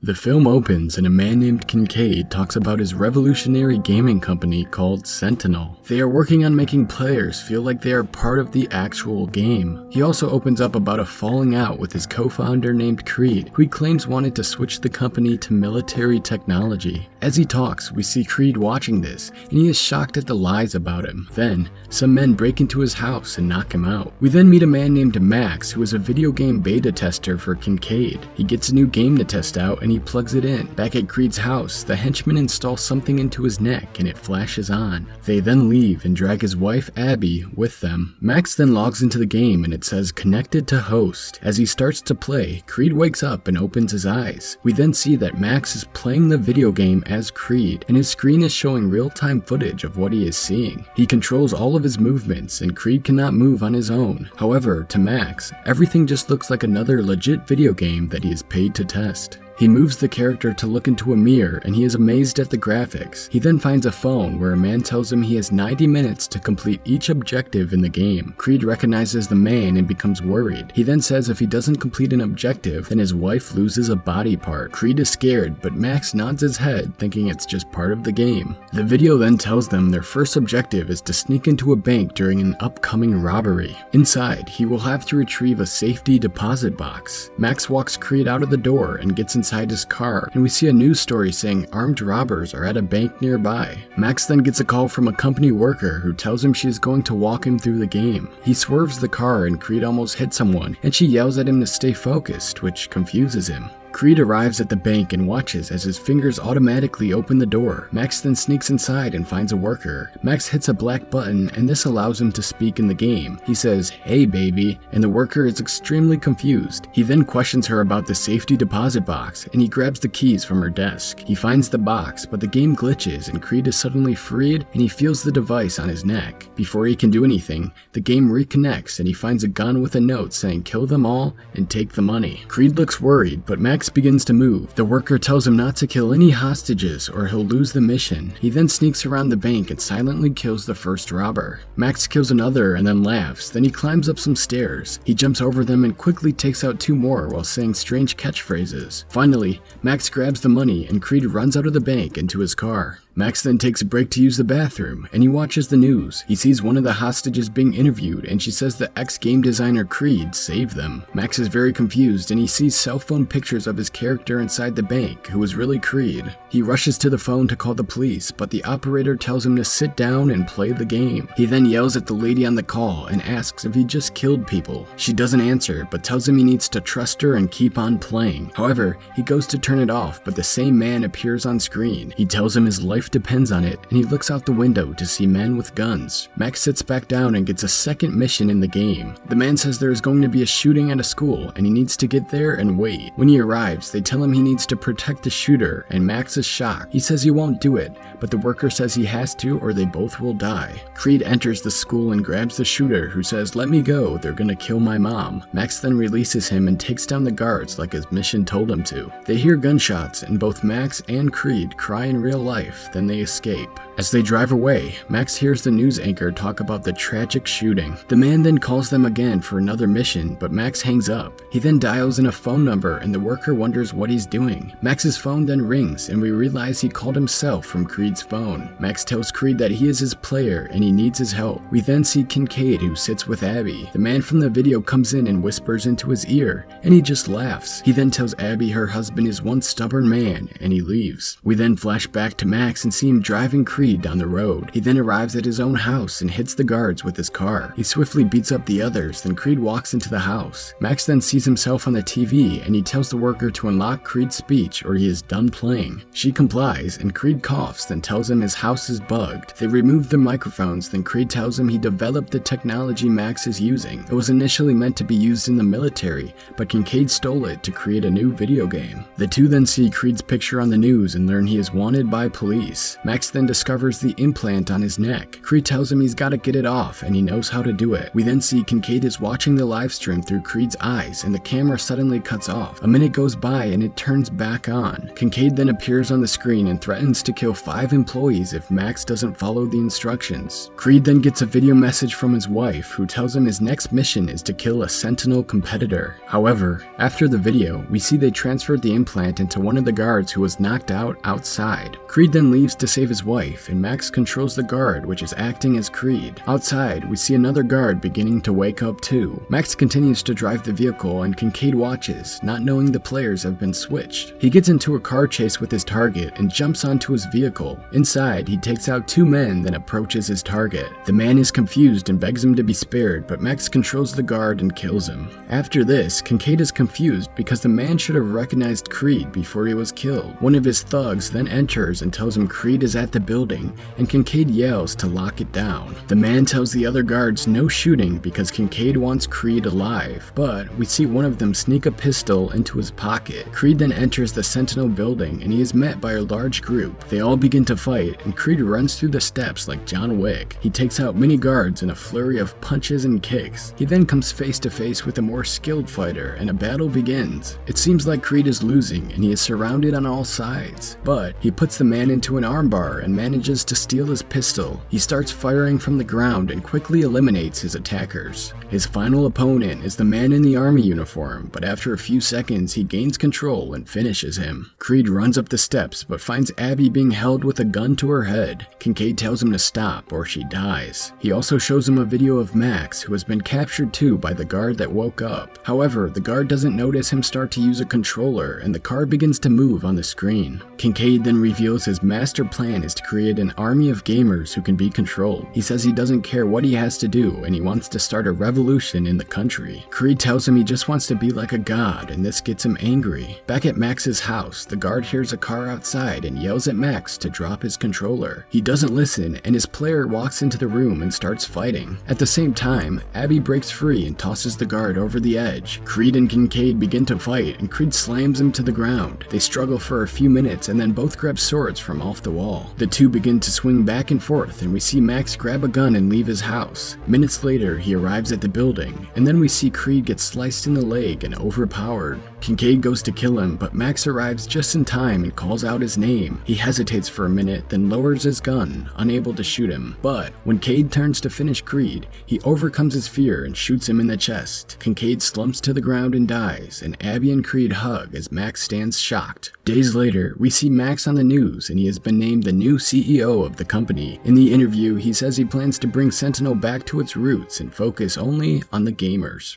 The film opens and a man named Kincaid talks about his revolutionary gaming company called Sentinel. They are working on making players feel like they are part of the actual game. He also opens up about a falling out with his co-founder named Creed, who he claims wanted to switch the company to military technology. As he talks, we see Creed watching this, and he is shocked at the lies about him. Then, some men break into his house and knock him out. We then meet a man named Max, who is a video game beta tester for Kincaid. He gets a new game to test out and he plugs it in. Back at Creed's house, the henchman installs something into his neck and it flashes on. They then leave and drag his wife Abby with them. Max then logs into the game and it says connected to host. As he starts to play, Creed wakes up and opens his eyes. We then see that Max is playing the video game as Creed, and his screen is showing real-time footage of what he is seeing. He controls all of his movements and Creed cannot move on his own. However, to Max, everything just looks like another legit video game that he is paid to test. He moves the character to look into a mirror and he is amazed at the graphics. He then finds a phone where a man tells him he has 90 minutes to complete each objective in the game. Creed recognizes the man and becomes worried. He then says if he doesn't complete an objective, then his wife loses a body part. Creed is scared, but Max nods his head, thinking it's just part of the game. The video then tells them their first objective is to sneak into a bank during an upcoming robbery. Inside, he will have to retrieve a safety deposit box. Max walks Creed out of the door and gets inside his car, and we see a news story saying armed robbers are at a bank nearby. Max then gets a call from a company worker who tells him she is going to walk him through the game. He swerves the car and Creed almost hits someone, and she yells at him to stay focused, which confuses him. Creed arrives at the bank and watches as his fingers automatically open the door. Max then sneaks inside and finds a worker. Max hits a black button and this allows him to speak in the game. He says, "Hey baby," and the worker is extremely confused. He then questions her about the safety deposit box and he grabs the keys from her desk. He finds the box, but the game glitches and Creed is suddenly freed and he feels the device on his neck. Before he can do anything, the game reconnects and he finds a gun with a note saying kill them all and take the money. Creed looks worried, but Max begins to move. The worker tells him not to kill any hostages or he'll lose the mission. He then sneaks around the bank and silently kills the first robber. Max kills another and then laughs. Then he climbs up some stairs. He jumps over them and quickly takes out two more while saying strange catchphrases. Finally, Max grabs the money and Creed runs out of the bank into his car. Max then takes a break to use the bathroom, and he watches the news. He sees one of the hostages being interviewed, and she says the ex-game designer Creed saved them. Max is very confused, and he sees cell phone pictures of his character inside the bank, who is really Creed. He rushes to the phone to call the police, but the operator tells him to sit down and play the game. He then yells at the lady on the call and asks if he just killed people. She doesn't answer, but tells him he needs to trust her and keep on playing. However, he goes to turn it off, but the same man appears on screen. He tells him his life depends on it, and he looks out the window to see men with guns. Max sits back down and gets a second mission in the game. The man says there is going to be a shooting at a school, and he needs to get there and wait. When he arrives, they tell him he needs to protect the shooter, and Max is shocked. He says he won't do it, but the worker says he has to or they both will die. Creed enters the school and grabs the shooter, who says, "Let me go, they're gonna kill my mom." Max then releases him and takes down the guards like his mission told him to. They hear gunshots, and both Max and Creed cry in real life, then they escape. As they drive away, Max hears the news anchor talk about the tragic shooting. The man then calls them again for another mission, but Max hangs up. He then dials in a phone number and the worker wonders what he's doing. Max's phone then rings and we realize he called himself from Creed's phone. Max tells Creed that he is his player and he needs his help. We then see Kincaid, who sits with Abby. The man from the video comes in and whispers into his ear, and he just laughs. He then tells Abby her husband is one stubborn man and he leaves. We then flash back to Max and see him driving Creed down the road. He then arrives at his own house and hits the guards with his car. He swiftly beats up the others, then Creed walks into the house. Max then sees himself on the TV and he tells the worker to unlock Creed's speech or he is done playing. She complies and Creed coughs, then tells him his house is bugged. They remove the microphones, then Creed tells him he developed the technology Max is using. It was initially meant to be used in the military, but Kincaid stole it to create a new video game. The two then see Creed's picture on the news and learn he is wanted by police. face. Max then discovers the implant on his neck. Creed tells him he's gotta get it off and he knows how to do it. We then see Kincaid is watching the live stream through Creed's eyes and the camera suddenly cuts off. A minute goes by and it turns back on. Kincaid then appears on the screen and threatens to kill 5 employees if Max doesn't follow the instructions. Creed then gets a video message from his wife who tells him his next mission is to kill a Sentinel competitor. However, after the video, we see they transferred the implant into one of the guards who was knocked out outside. Creed then leaves to save his wife and Max controls the guard which is acting as Creed. Outside, we see another guard beginning to wake up too. Max continues to drive the vehicle and Kincaid watches, not knowing the players have been switched. He gets into a car chase with his target and jumps onto his vehicle. Inside, he takes out 2 men then approaches his target. The man is confused and begs him to be spared, but Max controls the guard and kills him. After this, Kincaid is confused because the man should have recognized Creed before he was killed. One of his thugs then enters and tells him Creed is at the building, and Kincaid yells to lock it down. The man tells the other guards no shooting because Kincaid wants Creed alive, but we see one of them sneak a pistol into his pocket. Creed then enters the Sentinel building and he is met by a large group. They all begin to fight and Creed runs through the steps like John Wick. He takes out many guards in a flurry of punches and kicks. He then comes face to face with a more skilled fighter and a battle begins. It seems like Creed is losing and he is surrounded on all sides, but he puts the man into an armbar and manages to steal his pistol. He starts firing from the ground and quickly eliminates his attackers. His final opponent is the man in the army uniform, but after a few seconds he gains control and finishes him. Creed runs up the steps but finds Abby being held with a gun to her head. Kincaid tells him to stop or she dies. He also shows him a video of Max, who has been captured too by the guard that woke up. However, the guard doesn't notice him start to use a controller and the car begins to move on the screen. Kincaid then reveals his master plan is to create an army of gamers who can be controlled. He says he doesn't care what he has to do and he wants to start a revolution in the country. Creed tells him he just wants to be like a god and this gets him angry. Back at Max's house, the guard hears a car outside and yells at Max to drop his controller. He doesn't listen and his player walks into the room and starts fighting. At the same time, Abby breaks free and tosses the guard over the edge. Creed and Kincaid begin to fight and Creed slams him to the ground. They struggle for a few minutes and then both grab swords from off the wall. The two begin to swing back and forth and we see Max grab a gun and leave his house. Minutes later, he arrives at the building and then we see Creed get sliced in the leg and overpowered. Kincaid goes to kill him, but Max arrives just in time and calls out his name. He hesitates for a minute, then lowers his gun, unable to shoot him. But when Cade turns to finish Creed, he overcomes his fear and shoots him in the chest. Kincaid slumps to the ground and dies, and Abby and Creed hug as Max stands shocked. Days later, we see Max on the news and he has been named the new CEO of the company. In the interview, he says he plans to bring Sentinel back to its roots and focus only on the gamers.